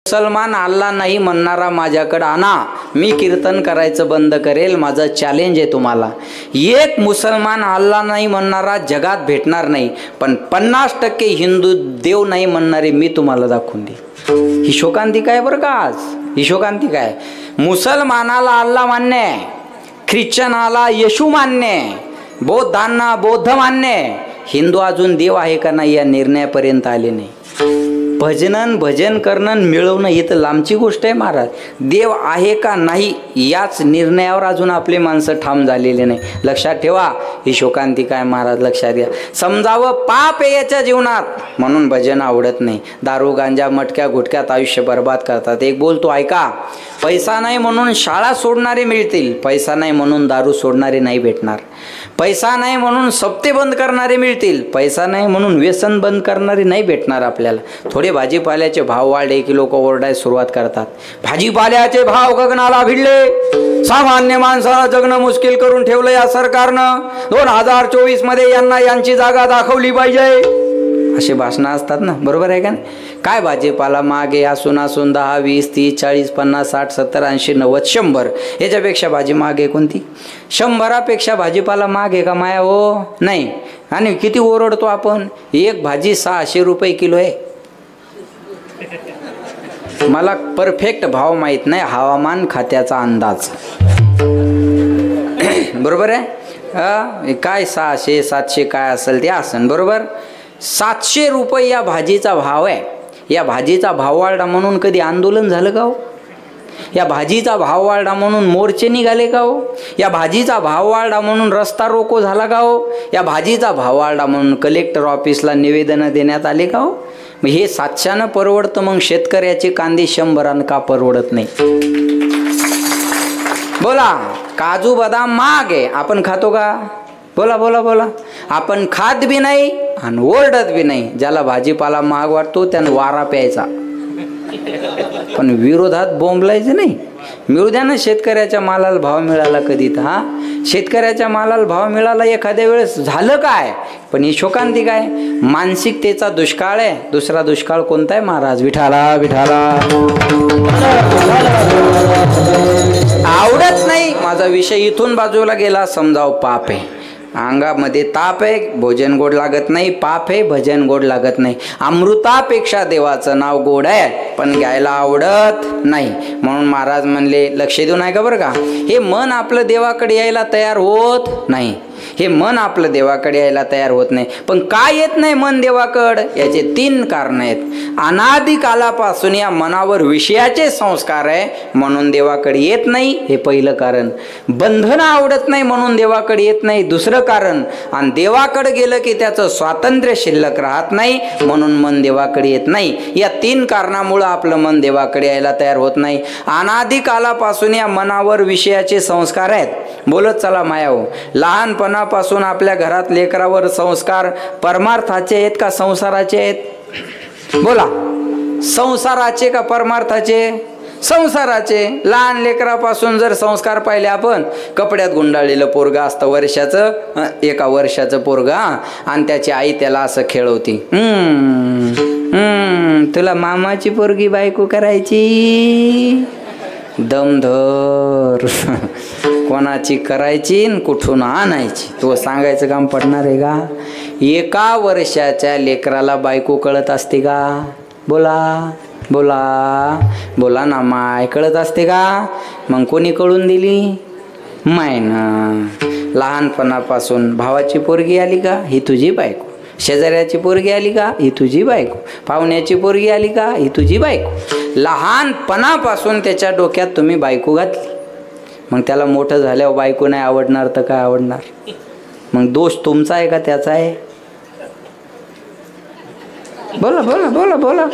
मुसलमान अल्ला नाही म्हणणारा माझ्याकडे आणा, मी कीर्तन करायचं बंद करेल. माझं चॅलेंज आहे तुम्हाला. एक मुसलमान अल्ला नाही म्हणणारा जगात भेटणार नाही, पण 50% हिंदू देव नाही म्हणणारे मी तुम्हाला दाखवून देईल. ही शोकांतिका आहे बरं का आज. ही शोकांतिका आहे. मुसलमानाला अल्ला मान्य आहे, ख्रिश्चनाला येशू मान्य आहे, बौद्धांना बौद्ध मान्य आहे. हिंदू अजून देव आहे का नाही या निर्णयापर्यंत आले नाही. भजन करणं मिळवणं ही तर लांबची गोष्ट आहे महाराज. देव आहे का नाही याच निर्णयावर अजून आपले माणसं ठाम झालेले नाही. लक्षात ठेवा, ही शोकांतिका आहे महाराज. लक्षात घ्या. समजावं पाप आहे याच्या जीवनात म्हणून भजन आवडत नाही. दारू गांजा मटक्या गुटक्यात आयुष्य बर्बाद करतात. एक बोलतो ऐका, पैसा नाही म्हणून शाळा सोडणारे मिळतील, पैसा नाही म्हणून दारू सोडणारे नाही भेटणार. पैसा नाही म्हणून सप्ते बंद करणारे मिळतील, पैसा नाही म्हणून व्यसन बंद करणारे नाही भेटणार आपल्याला. थोडे भाजीपाल्याचे भाव वाढले की लोक ओरडायला सुरुवात करतात. भाजीपाल्याचे भाव गगनाला भिडले, सामान्य माणसाला जगणं मुश्किल करून ठेवलं या सरकारनं. 2024 मध्ये यांना यांची जागा दाखवली पाहिजे असे भाषणं असतात ना, बरोबर आहे का नाही. काय भाजीपाला मागे असून 10, 20, 30, 40, 50, 60, 70, 80, 90, 100 याच्यापेक्षा भाजी मागे कोणती. 100पेक्षा भाजीपाला मागे का माया हो नाही. आणि किती ओरडतो आपण, एक भाजी 600 रुपये किलो आहे. मला परफेक्ट भाव माहीत नाही, हवामान खात्याचा अंदाज. बरोबर आहे. काय 600 700 काय असेल ते असेल. बरोबर. 700 रुपये या भाजीचा भाव आहे. या भाजीचा भाव वाढला म्हणून कधी आंदोलन झालं का हो. या भाजीचा भाव वाढला म्हणून मोर्चे निघाले का हो. या भाजीचा भाव वाढला म्हणून रस्ता रोको झाला का हो. या भाजीचा भाव वाढला म्हणून कलेक्टर ऑफिसला निवेदन देण्यात आले का हो. मग हे 700 परवडतं, मग शेतकऱ्याचे कांदे 100 का परवडत नाही. बोला. काजू बदाम महाग आहे, आपण खातो का. बोला बोला बोला. आपण खात बी नाही आणि ओरडत बी नाही. ज्याला भाजीपाला महाग वाटतो त्यानं वारा प्यायचा, पण विरोधात बोंबलायचं नाही. मिळू द्या ना शेतकऱ्याच्या मालाला भाव मिळाला कधी तर. हा, शेतकऱ्याच्या मालाला भाव मिळाला एखाद्या वेळेस झालं काय. पण ही शोकांतिका आहे, मानसिकतेचा दुष्काळ आहे. दुसरा दुष्काळ कोणता आहे महाराज. विठाला विठाला. आवडत नाही माझा विषय इथून बाजूला गेला. समजाव पाप आहे. अंगामध्ये ताप आहे, भोजन गोड लागत नाही. पाप आहे, भजन गोड लागत नाही. अमृतापेक्षा देवाचं नाव गोड आहे, पण घ्यायला आवडत नाही. म्हणून महाराज म्हणले, लक्ष देऊ नाही का बरं का. हे मन आपलं देवाकडे यायला तयार होत नाही. हे मन आपलं देवाकडे यायला तयार होत नाही. पण काय येत नाही मन देवाकडे, याचे 3 कारण आहेत. अनादी कालापासून या मनावर विषयाचे संस्कार आहे म्हणून देवाकडे येत नाही, हे पहिलं कारण. बंधन आवडत नाही म्हणून देवाकडे येत नाही, दुसरं कारण. आणि देवाकडे गेलं की त्याचं स्वातंत्र्य शिल्लक राहत नाही म्हणून मन देवाकडे येत नाही. या 3 कारणामुळं आपलं मन देवाकडे यायला तयार होत नाही. अनादी कालापासून या मनावर विषयाचे संस्कार आहेत. बोलत चला मायाओ. लहानपणापासून आपल्या घरात लेकरावर संस्कार परमार्थाचे आहेत का संसाराचे आहेत. बोला. संसाराचे का परमार्थाचे. संसाराचे. लहान लेकरापासून जर संस्कार पाहिले आपण, कपड्यात गुंडाळलेलं पोरगा असतं वर्षाचं, 1 वर्षाचं पोरगा, आणि त्याची आई त्याला असं खेळवती. तुला मामाची पोरगी बायको करायची, दमधर. कोणाची करायची न कुठून आणायची तो सांगायचं काम पडणार आहे का. 1 वर्षाच्या लेकराला बायको कळत असते का. बोला बोला बोला ना माय, कळत असते का. मग कोणी कळून दिली. मायनं. लहानपणापासून भावाची पोरगी आली का, ही तुझी बायको. शेजाऱ्याची पोरगी आली का, ही तुझी बायको. पाहुण्याची पोरगी आली का, ही तुझी बायको. लहानपणापासून त्याच्या डोक्यात तुम्ही बायको घातली. मग त्याला मोठं झाल्यावर बायको नाही आवडणार तर काय आवडणार. मग दोष तुमचा आहे का त्याचा आहे. बोला बोला बोला बोला.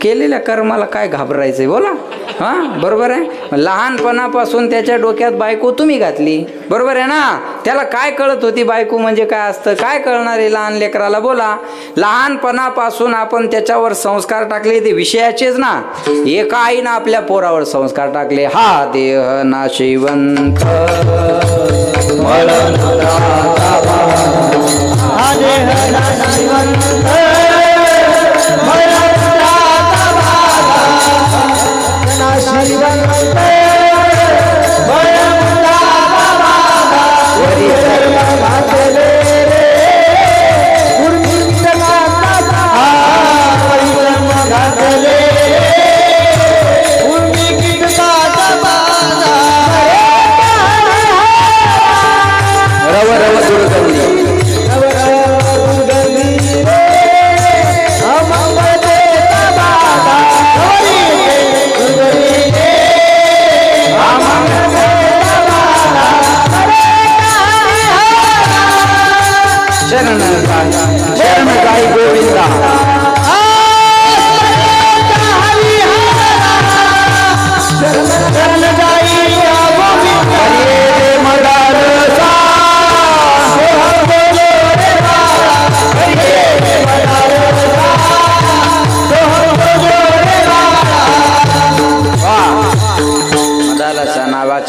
केलेल्या कर्माला काय घाबरायचंय. बोला. हां बरोबर आहे. लहानपणापासून त्याच्या डोक्यात बायको तुम्ही घातली, बरोबर आहे ना. त्याला काय कळत होती बायको म्हणजे काय असतं, काय कळणार आहे लहान लेकराला. बोला. लहानपणापासून आपण त्याच्यावर संस्कार टाकले ते विषयाचेच ना. एका आईनं आपल्या पोरावर संस्कार टाकले. हा देह नाशिवंत, हा देह नाशिवंत,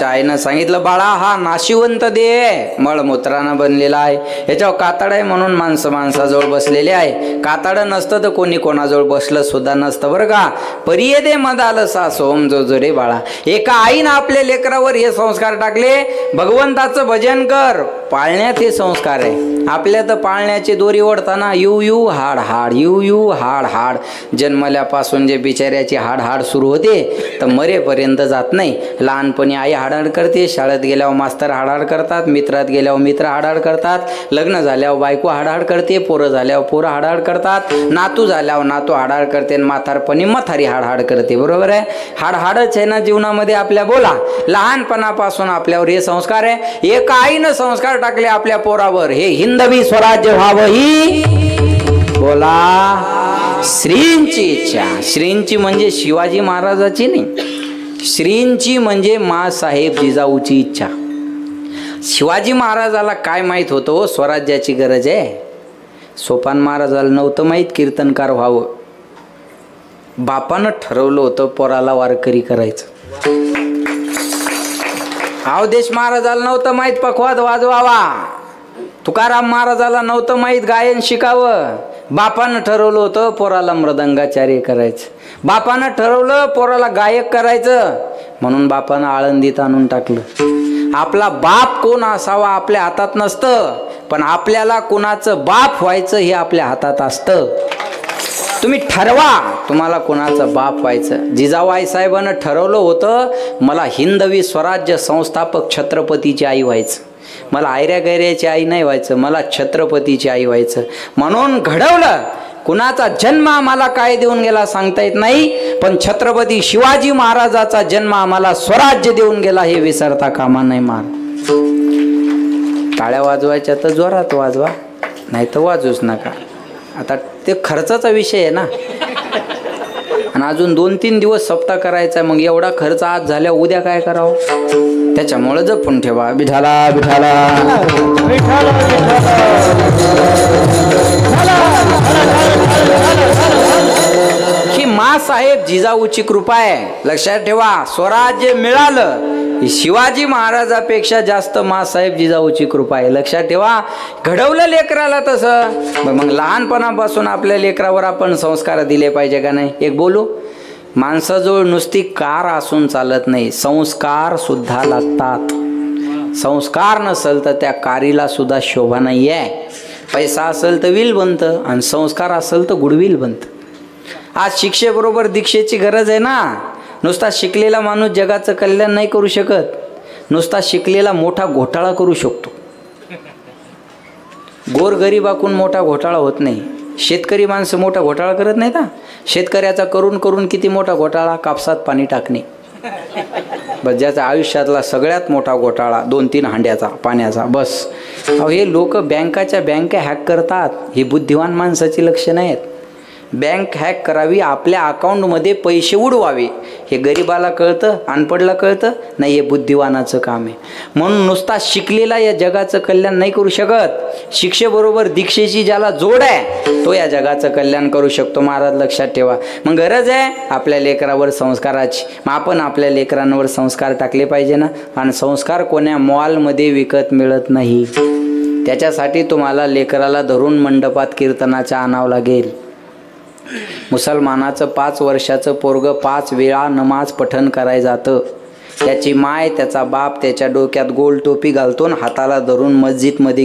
आईनं सांगितलं, बाळा हा नाशिवंत दे मळमूत्रानं बनलेला आहे, याच्यावर कातड आहे म्हणून माणसं माणसाजवळ बसलेले आहे. कातड नसतं तर कोणी कोणाजवळ बसलं सुद्धा नसतं बरं का. परिये दे मदाल सा सोम जो जो रे बाळा. एका आईनं आपल्या लेकरावर हे संस्कार टाकले, भगवंताचं भजन कर. पाळण्यात हे संस्कार आहे. आपल्या तर पाळण्याची दोरी ओढताना यू यू हाड हाड यू यू हाड हाड. जन्मल्यापासून जे बिचाऱ्याची हाड हाड सुरू होते तर मरेपर्यंत जात नाही. लहानपणी आई हाडाड करते, शाळेत गेल्यावर मास्तर हाडाड करतात, मित्रात गेल्यावर मित्र हाडाड करतात, लग्न झाल्यावर बायको हाडाड करते, पोरं झाल्यावर पोरं हाडाड करतात, नातू झाल्यावर नातू हाडाड करते आणि म्हातारपणी म्हातारी हाडहाड करते. बरोबर आहे. हाडहाडच आहे ना जीवनामध्ये आपल्या. बोला, लहानपणापासून आपल्यावर हे संस्कार आहे. एका आईनं संस्कार टाकले आपल्या पोरावर, हे हिंदवी स्वराज्य व्हावं ही बोला श्रींची इच्छा. श्रींची म्हणजे शिवाजी महाराजाची नाही, श्रींची म्हणजे माँसाहेब जिजाऊची इच्छा. शिवाजी महाराजाला काय माहीत होतं स्वराज्याची गरज आहे. सोपान महाराजाला नव्हतं माहीत कीर्तनकार व्हावं. बापानं ठरवलं होतं पोराला वारकरी करायचं. अवधेश महाराजाला नव्हतं माहीत पखवाद वाजवावा. तुकाराम महाराजाला नव्हतं माहीत गायन शिकावं. बापानं ठरवलं होतं पोराला मृदंगाचार्य करायचं. बापानं ठरवलं पोराला गायक करायचं, म्हणून बापानं आळंदीत आणून टाकलं. आपला बाप कोण असावा आपल्या हातात नसतं, पण आपल्याला कोणाचं बाप व्हायचं हे आपल्या हातात असतं. तुम्ही ठरवा तुम्हाला कोणाचं बाप व्हायचं. जिजाऊ आईसाहेबांना ठरवलं होतं मला हिंदवी स्वराज्य संस्थापक छत्रपतीची आई व्हायचं. मला आयऱ्या गैऱ्याची आई नाही व्हायचं, मला छत्रपतीची आई व्हायचं. म्हणून घडवलं. कुणाचा जन्म आम्हाला काय देऊन गेला सांगता येत नाही, पण छत्रपती शिवाजी महाराजाचा जन्म आम्हाला स्वराज्य देऊन गेला हे विसरता कामा नाही. टाळ्या वाजवायच्या तर जोरात वाजवा, नाही तर वाजूच नका. आता ते खर्चाचा विषय आहे ना, आणि अजून 2-3 दिवस सप्ताह करायचा आहे. मग एवढा खर्च आज झाल्या उद्या काय करावं, त्याच्यामुळे जपून ठेवा. विठाला विठाला ही माँसाहेब जिजाऊची कृपा आहे. लक्षात ठेवा, स्वराज्य मिळालं ही शिवाजी महाराजापेक्षा जास्त माँसाहेब जिजाऊची कृपा आहे. लक्षात ठेवा. घडवलं लेकराला तसं, मग लहानपणापासून आपल्या लेकरावर आपण संस्कार दिले पाहिजे का नाही. एक बोलू, माणसाजवळ नुसती कार असून चालत नाही, संस्कार सुद्धा लागतात. संस्कार नसेल तर त्या कारीला सुद्धा शोभा नाही आहे. पैसा असेल तर विल बनतं आणि संस्कार असेल तर गुडविल बनतं. आज शिक्षेबरोबर दीक्षेची गरज आहे ना. नुसता शिकलेला माणूस जगाचं कल्याण नाही करू शकत, नुसता शिकलेला मोठा घोटाळा करू शकतो. गोरगरिबाकून मोठा घोटाळा होत नाही. शेतकरी माणसं मोठा घोटाळा करत नाहीत. शेतकऱ्याचा करून करून किती मोठा घोटाळा, कापसात पाणी टाकणे. बस ज्याचा आयुष्यातला सगळ्यात मोठा घोटाळा 2-3 हांड्याचा पाण्याचा बस. अहो हे लोक बँकाच्या बँका हॅक करतात, ही बुद्धिवान माणसाची लक्षणं आहेत. बँक हॅक करावी, आपल्या अकाउंटमध्ये पैसे उडवावे, हे गरिबाला कळतं, अनपडला कळतं नाही. हे बुद्धिवानाचं काम आहे. म्हणून नुसता शिकलेला या जगाचं कल्याण नाही करू शकत. शिक्षेबरोबर दीक्षेची ज्याला जोड आहे तो या जगाचं कल्याण करू शकतो. महाराज लक्षात ठेवा. मग गरज आहे आपल्या लेकरावर संस्काराची. मग आपण आपल्या लेकरांवर संस्कार टाकले पाहिजे ना. आणि संस्कार कोण्या मॉलमध्ये विकत मिळत नाही. त्याच्यासाठी तुम्हाला लेकराला धरून मंडपात कीर्तनाच्या आणावं लागेल. मुसलमानाचं 5 वर्षाचं पोरगं 5 वेळा नमाज पठण करायला जातं. त्याची माय त्याचा बाप त्याच्या डोक्यात गोल टोपी घालतो, हाताला धरून मस्जिदमध्ये